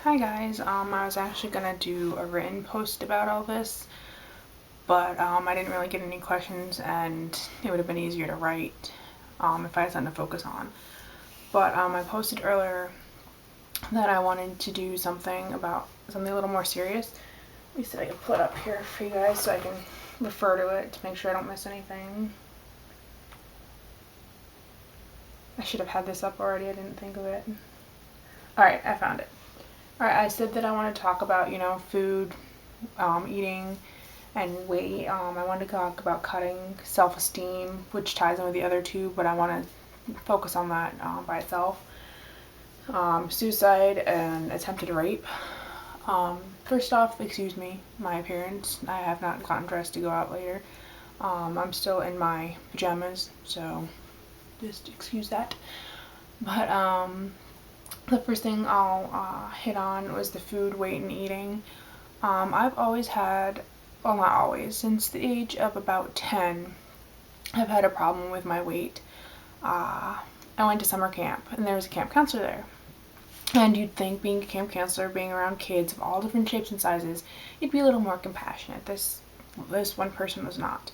Hi guys, I was actually gonna do a written post about all this, but I didn't really get any questions and it would have been easier to write if I had something to focus on. But I posted earlier that I wanted to do something about something a little more serious. At least I can put up here for you guys so I can refer to it to make sure I don't miss anything. I should have had this up already, I didn't think of it. Alright, I found it. Alright, I said that I want to talk about, food, eating, and weight. I want to talk about cutting, self-esteem, which ties in with the other two, but I want to focus on that by itself. Suicide and attempted rape. First off, excuse me, my appearance. I have not gotten dressed to go out later. I'm still in my pajamas, so just excuse that. But the first thing I'll hit on was the food, weight, and eating. I've always had, well, not always, since the age of about 10, I've had a problem with my weight. I went to summer camp, and there was a camp counselor there. And you'd think, being a camp counselor, being around kids of all different shapes and sizes, you'd be a little more compassionate. This one person was not.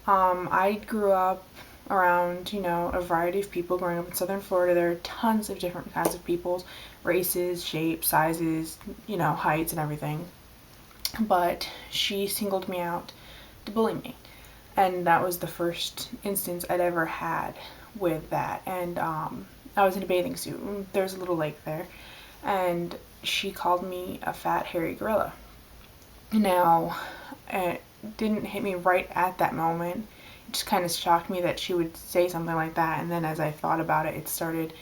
I grew up around, a variety of people. Growing up in southern Florida, there are tons of different kinds of people, races, shapes, sizes, heights and everything. But she singled me out to bully me. And that was the first instance I'd ever had with that. And I was in a bathing suit. There's a little lake there. And she called me a fat, hairy gorilla. Now, it didn't hit me right at that moment. It just kind of shocked me that she would say something like that. And then as I thought about it, it started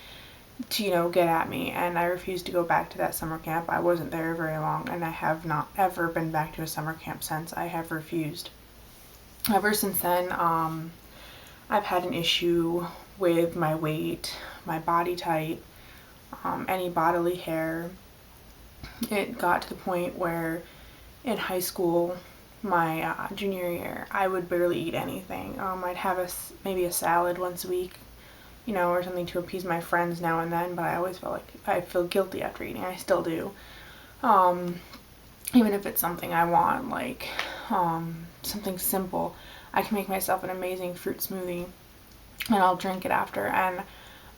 to, get at me. And I refused to go back to that summer camp. I wasn't there very long, and I have not ever been back to a summer camp since. I have refused. Ever since then, I've had an issue with my weight, my body type, any bodily hair. It got to the point where in high school, my junior year, I would barely eat anything. I'd have maybe a salad once a week, or something to appease my friends now and then, but I always felt like I feel guilty after eating. I still do. Even if it's something I want, like something simple, I can make myself an amazing fruit smoothie and I'll drink it after, and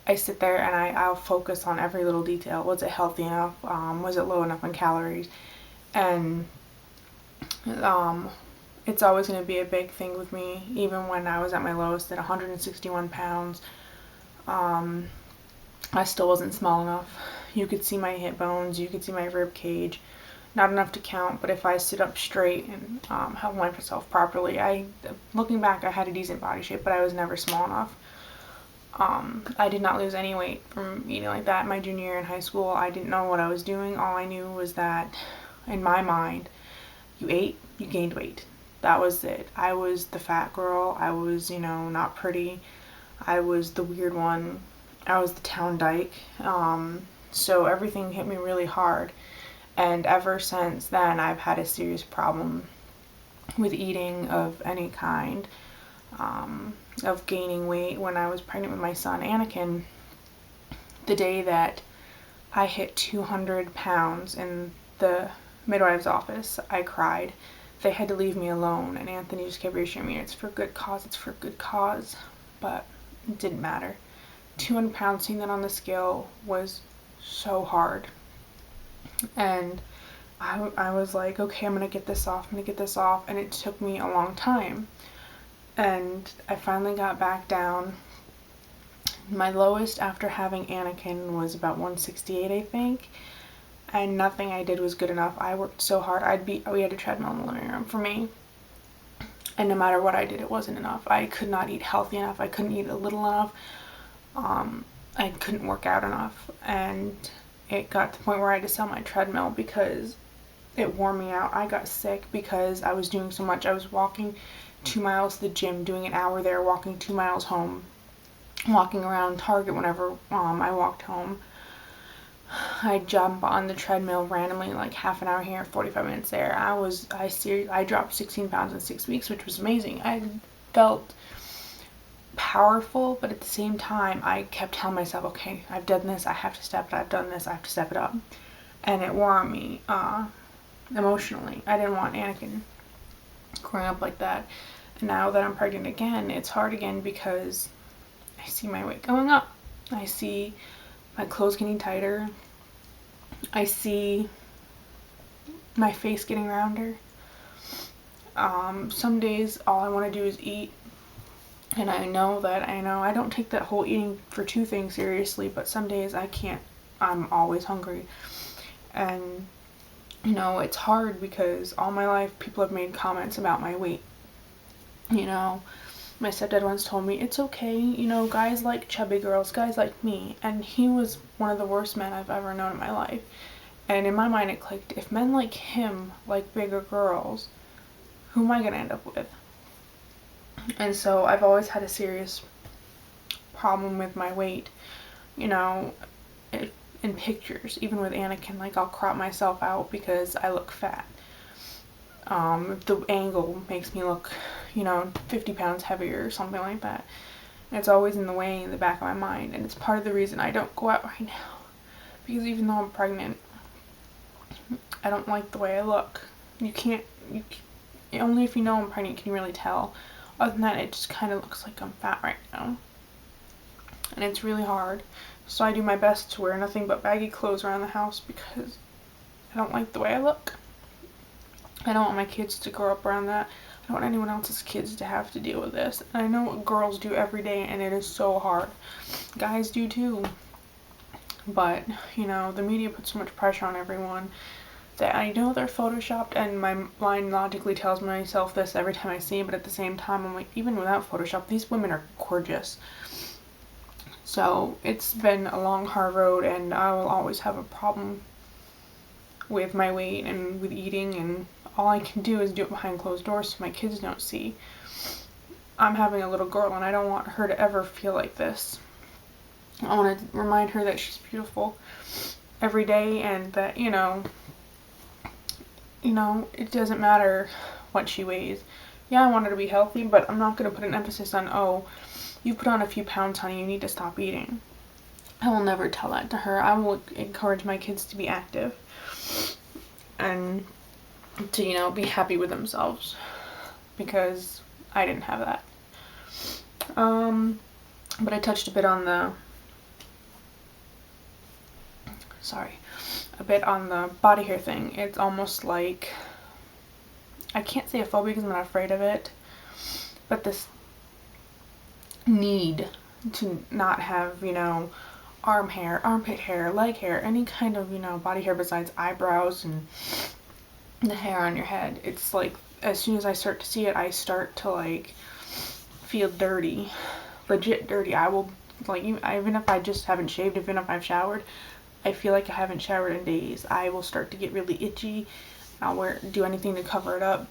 I sit there and I'll focus on every little detail. Was it healthy enough? Was it low enough in calories? And it's always going to be a big thing with me. Even when I was at my lowest at 161 pounds, I still wasn't small enough. You could see my hip bones, you could see my rib cage. Not enough to count, but if I stood up straight and held myself properly, looking back, I had a decent body shape, but I was never small enough. I did not lose any weight from eating like that. My junior year in high school, I didn't know what I was doing. All I knew was that, in my mind, you ate, you gained weight. That was it. I was the fat girl. I was, not pretty. I was the weird one. I was the town dyke. So everything hit me really hard. And ever since then, I've had a serious problem with eating of any kind, of gaining weight. When I was pregnant with my son, Anakin, the day that I hit 200 pounds in the midwife's office, I cried. They had to leave me alone, and Anthony just kept reassuring me, it's for good cause, it's for good cause. But it didn't matter. 200 pounds, seeing that on the scale was so hard. And I was like, okay, I'm gonna get this off, and it took me a long time. And I finally got back down. My lowest after having Anakin was about 168, I think. And nothing I did was good enough. I worked so hard. We had a treadmill in the living room for me. And no matter what I did, it wasn't enough. I could not eat healthy enough. I couldn't eat a little enough. I couldn't work out enough. And it got to the point where I had to sell my treadmill because it wore me out. I got sick because I was doing so much. I was walking 2 miles to the gym, doing an hour there, walking 2 miles home, walking around Target whenever I walked home. I'd jump on the treadmill randomly, like half an hour here, 45 minutes there. I dropped 16 pounds in 6 weeks, which was amazing. I felt powerful, but at the same time, I kept telling myself, okay, I've done this, I have to step it up. I've done this, I have to step it up. and it wore on me emotionally. I didn't want Anakin growing up like that. And now that I'm pregnant again, it's hard again because I see my weight going up. I see my clothes getting tighter. I see my face getting rounder. Some days all I want to do is eat. And I know I don't take that whole eating for two things seriously, but some days I can't. I'm always hungry. And, it's hard because all my life people have made comments about my weight. My stepdad once told me, it's okay, guys like chubby girls, guys like me. And he was one of the worst men I've ever known in my life. And in my mind it clicked, if men like him like bigger girls, who am I going to end up with? And so I've always had a serious problem with my weight, in pictures. Even with Anakin, like I'll crop myself out because I look fat. The angle makes me look, 50 pounds heavier or something like that. And it's always in the way in the back of my mind. And it's part of the reason I don't go out right now. Because even though I'm pregnant, I don't like the way I look. Only if you know I'm pregnant can you really tell. Other than that, it just kind of looks like I'm fat right now. And it's really hard. So I do my best to wear nothing but baggy clothes around the house because I don't like the way I look. I don't want my kids to grow up around that. I don't want anyone else's kids to have to deal with this. And I know what girls do every day, and it is so hard. Guys do too. But, the media puts so much pressure on everyone that I know they're photoshopped, and my mind logically tells myself this every time I see it, but at the same time, I'm like, even without Photoshop, these women are gorgeous. So it's been a long, hard road, and I will always have a problem with my weight and with eating, and all I can do is do it behind closed doors so my kids don't see. I'm having a little girl, and I don't want her to ever feel like this. I want to remind her that she's beautiful every day, and that, it doesn't matter what she weighs. Yeah, I want her to be healthy, but I'm not going to put an emphasis on, oh, you put on a few pounds, honey, you need to stop eating. I will never tell that to her. I will encourage my kids to be active and to, be happy with themselves, because I didn't have that. But I touched a bit on the body hair thing. It's almost like, I can't say a phobia because I'm not afraid of it, but this need to not have, arm hair, armpit hair, leg hair, any kind of, body hair besides eyebrows and the hair on your head. It's like, as soon as I start to see it, I start to feel dirty, legit dirty. I will, even if I just haven't shaved, even if I've showered, I feel like I haven't showered in days. I will start to get really itchy. I'll do anything to cover it up.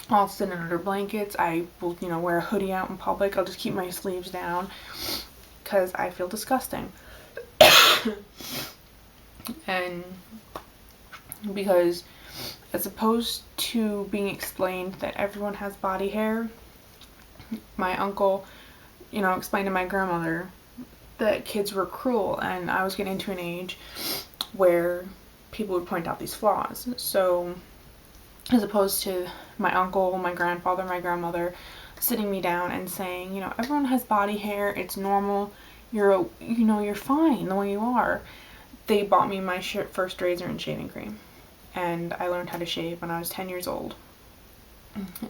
I'll sit under blankets. I will, wear a hoodie out in public. I'll just keep my sleeves down because I feel disgusting. And because as opposed to being explained that everyone has body hair, my uncle, explained to my grandmother that kids were cruel, and I was getting to an age where people would point out these flaws. So as opposed to my uncle, my grandfather, my grandmother sitting me down and saying, everyone has body hair, it's normal, you're fine the way you are. They bought me my first razor and shaving cream, and I learned how to shave when I was 10 years old.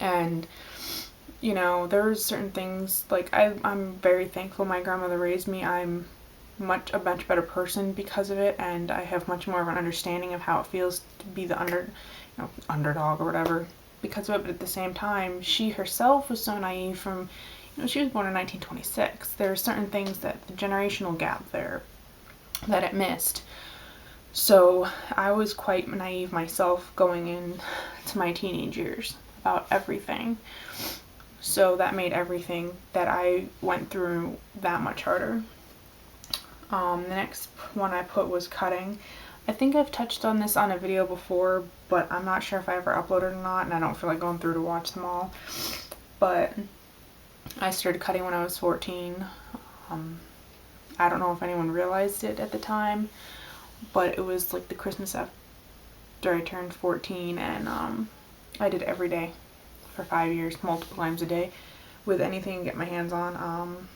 And there's certain things, I'm very thankful my grandmother raised me. I'm a much better person because of it, and I have much more of an understanding of how it feels to be the underdog or whatever because of it. But at the same time, she herself was so naive from, she was born in 1926. There are certain things that the generational gap there that it missed. So I was quite naive myself going into my teenage years about everything. So that made everything that I went through that much harder. The next one I put was cutting. I think I've touched on this on a video before, but I'm not sure if I ever uploaded or not, and I don't feel like going through to watch them all. But I started cutting when I was 14. I don't know if anyone realized it at the time. but it was like the Christmas after I turned 14, and I did every day for 5 years, multiple times a day, with anything I can get my hands on.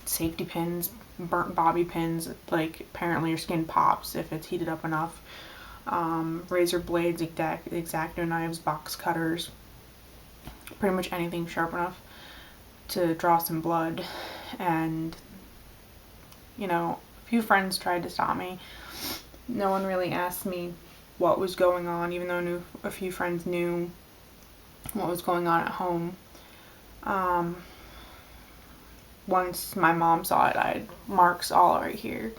Safety pins, burnt bobby pins, like apparently your skin pops if it's heated up enough. Razor blades, X-Acto knives, box cutters, pretty much anything sharp enough to draw some blood. And a few friends tried to stop me. No one really asked me what was going on, even though a few friends knew what was going on at home. Once my mom saw it, I had marks all right here,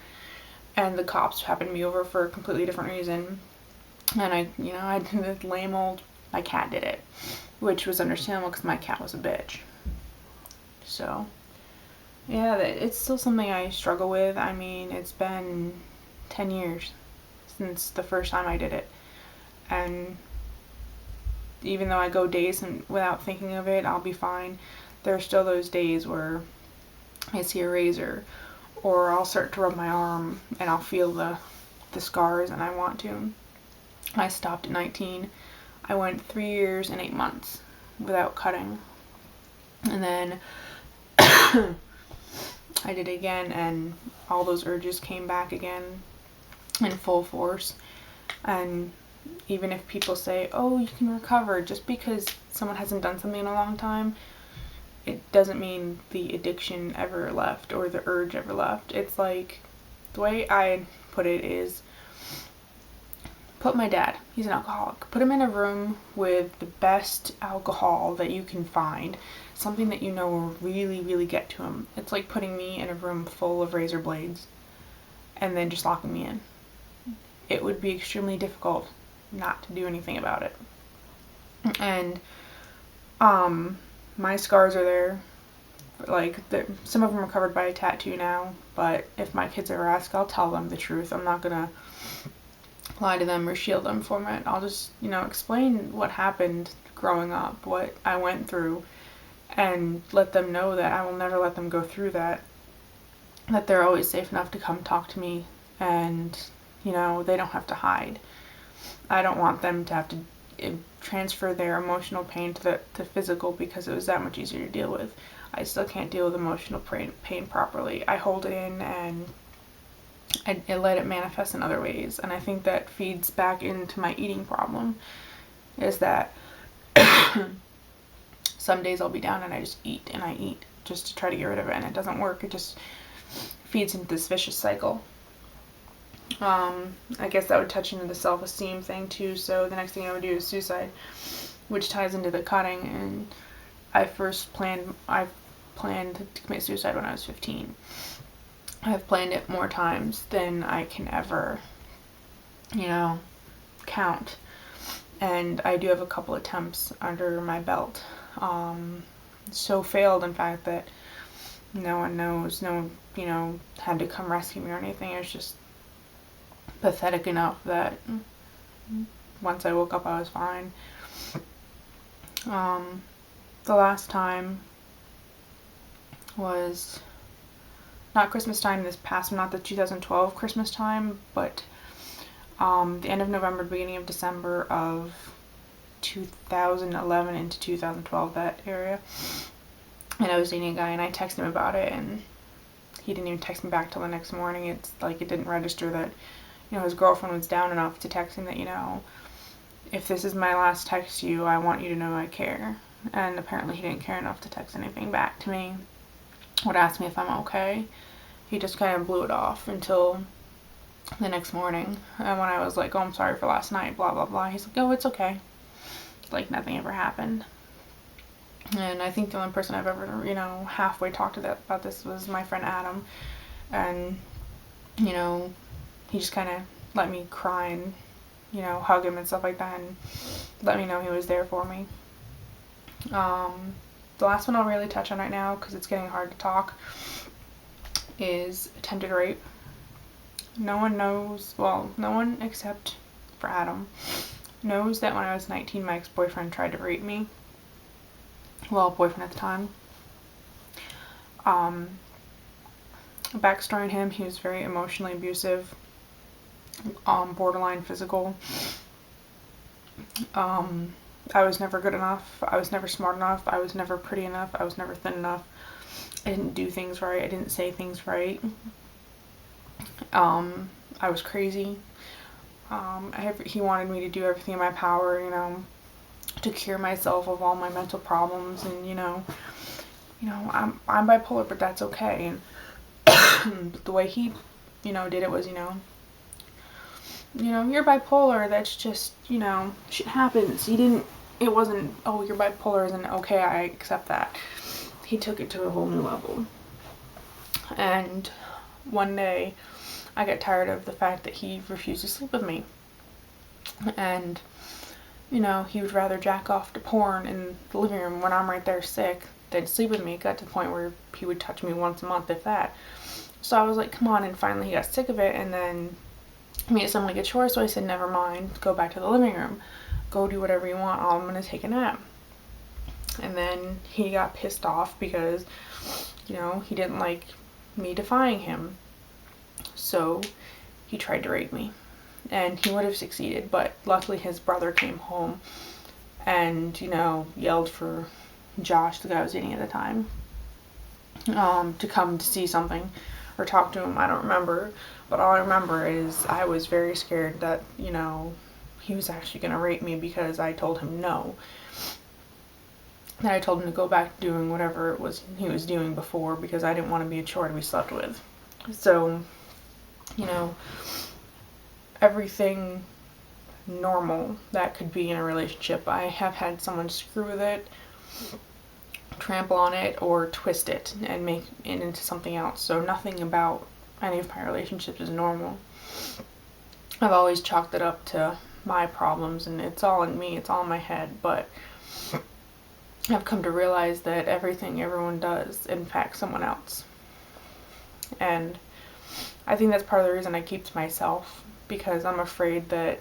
and the cops happened to be over for a completely different reason. And I did this lame old, my cat did it, which was understandable because my cat was a bitch. So, yeah, it's still something I struggle with. I mean, it's been 10 years since the first time I did it. And even though I go days without thinking of it, I'll be fine. There are still those days where I see a razor, or I'll start to rub my arm and I'll feel the scars, and I want to. I stopped at 19. I went 3 years and 8 months without cutting. And then I did it again, and all those urges came back again in full force. And even if people say, oh, you can recover, just because someone hasn't done something in a long time, it doesn't mean the addiction ever left or the urge ever left. It's like, the way I put it is, put my dad, he's an alcoholic, put him in a room with the best alcohol that you can find, something that will really, really get to him. It's like putting me in a room full of razor blades and then just locking me in. It would be extremely difficult not to do anything about it. And my scars are there. Like, some of them are covered by a tattoo now, but if my kids ever ask, I'll tell them the truth. I'm not gonna lie to them or shield them from it. I'll just, explain what happened growing up, what I went through, and let them know that I will never let them go through that they're always safe enough to come talk to me, and, they don't have to hide. I don't want them to have to transfer their emotional pain to physical, because it was that much easier to deal with. I still can't deal with emotional pain properly. I hold it in, and I let it manifest in other ways. And I think that feeds back into my eating problem, is that some days I'll be down and I just eat and I eat just to try to get rid of it, and it doesn't work. It just feeds into this vicious cycle. I guess that would touch into the self-esteem thing too. So the next thing I would do is suicide, which ties into the cutting. And I planned to commit suicide when I was 15. I've planned it more times than I can ever, count. And I do have a couple attempts under my belt. So failed, in fact, that no one knows. No one, had to come rescue me or anything. It was just pathetic enough that once I woke up, I was fine. The last time was not Christmas time this past, not the 2012 Christmas time, but the end of November, beginning of December of 2011 into 2012, that area. And I was dating a guy, and I texted him about it, and he didn't even text me back till the next morning. It's like it didn't register that, his girlfriend was down enough to text him that, if this is my last text to you, I want you to know I care. And apparently he didn't care enough to text anything back to me, would ask me if I'm okay. He just kind of blew it off until the next morning. And when I was like, oh, I'm sorry for last night, blah, blah, blah, he's like, oh, it's okay. Like nothing ever happened. And I think the only person I've ever, halfway talked to about this was my friend Adam. And, he just kind of let me cry and, hug him and stuff like that, and let me know he was there for me. The last one I'll really touch on right now, because it's getting hard to talk, is attempted rape. No one knows, well, no one except for Adam knows that when I was 19, my ex-boyfriend tried to rape me. Well, boyfriend at the time. Backstory on him, he was very emotionally abusive. borderline physical. I was never good enough. I was never smart enough. I was never pretty enough. I was never thin enough. I didn't do things right. I didn't say things right. I was crazy. He wanted me to do everything in my power, to cure myself of all my mental problems, and I'm bipolar, but that's okay. And the way he, did it was, you're bipolar. That's just, shit happens. It wasn't, oh, you're bipolar isn't okay. I accept that. He took it to a whole new level. And one day, I got tired of the fact that he refused to sleep with me. And, he would rather jack off to porn in the living room when I'm right there sick than sleep with me. It got to the point where he would touch me once a month, if that. So I was like, come on, and finally he got sick of it, and then he made someone get chores, so I said, never mind, go back to the living room. Go do whatever you want, I'm gonna take a nap. And then he got pissed off because, he didn't like me defying him. So he tried to rape me. And he would have succeeded, but luckily his brother came home and, yelled for Josh, the guy I was dating at the time, to come to see something or talk to him. I don't remember, but all I remember is I was very scared that, he was actually going to rape me because I told him no. And I told him to go back doing whatever it was he was doing before because I didn't want to be a chore to be slept with. So, everything normal that could be in a relationship, I have had someone screw with it, trample on it, or twist it and make it into something else. So nothing about any of my relationships is normal. I've always chalked it up to my problems, and it's all in me, it's all in my head, but I've come to realize that everything everyone does impacts someone else. And I think that's part of the reason I keep to myself, because I'm afraid that,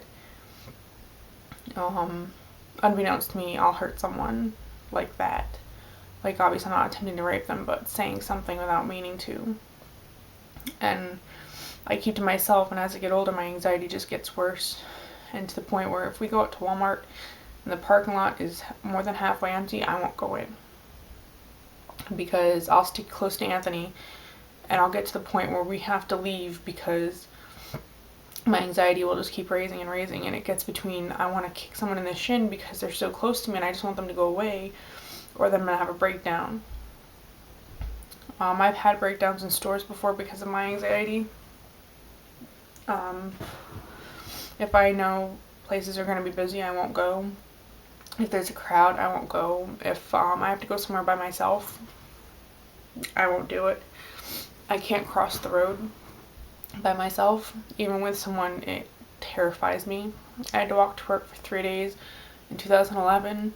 unbeknownst to me, I'll hurt someone like that. Like, obviously I'm not attempting to rape them, but saying something without meaning to. And I keep to myself, and as I get older, my anxiety just gets worse. And to the point where if we go out to Walmart and the parking lot is more than halfway empty, I won't go in. Because I'll stick close to Anthony, and I'll get to the point where we have to leave because my anxiety will just keep raising and raising, and it gets between I want to kick someone in the shin because they're so close to me and I just want them to go away, or then I'm going to have a breakdown. I've had breakdowns in stores before because of my anxiety. If I know places are going to be busy, I won't go. If there's a crowd, I won't go. If I have to go somewhere by myself, I won't do it. I can't cross the road by myself. Even with someone, it terrifies me. I had to walk to work for 3 days in 2011,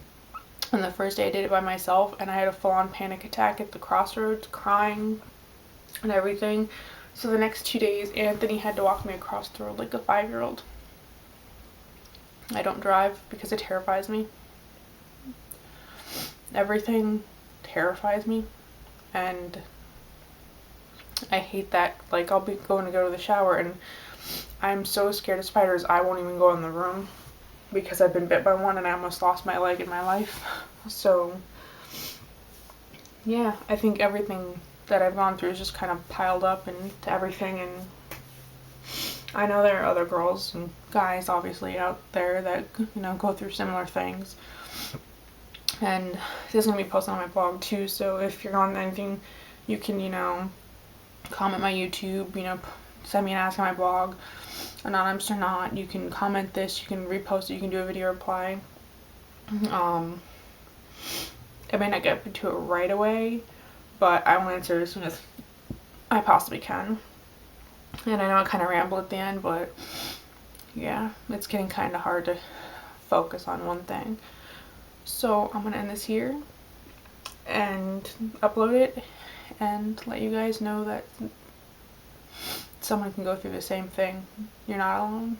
and the first day I did it by myself, and I had a full-on panic attack at the crossroads, crying and everything. So the next 2 days, Anthony had to walk me across the road like a 5-year-old. I don't drive because it terrifies me. Everything terrifies me, and I hate that. Like, I'll be going to go to the shower and I'm so scared of spiders I won't even go in the room because I've been bit by one and I almost lost my leg in my life. So yeah, I think everything that I've gone through is just kind of piled up into everything, and I know there are other girls and guys obviously out there that, go through similar things. And this is going to be posted on my blog too, so if you're on anything, you can, comment my YouTube, send me an ask on my blog, anonymous or not. You can comment this, you can repost it, you can do a video reply. I may not get to it right away, but I will answer as soon as I possibly can. And I know I kind of rambled at the end, but yeah, it's getting kind of hard to focus on one thing. So I'm going to end this here and upload it and let you guys know that someone can go through the same thing. You're not alone.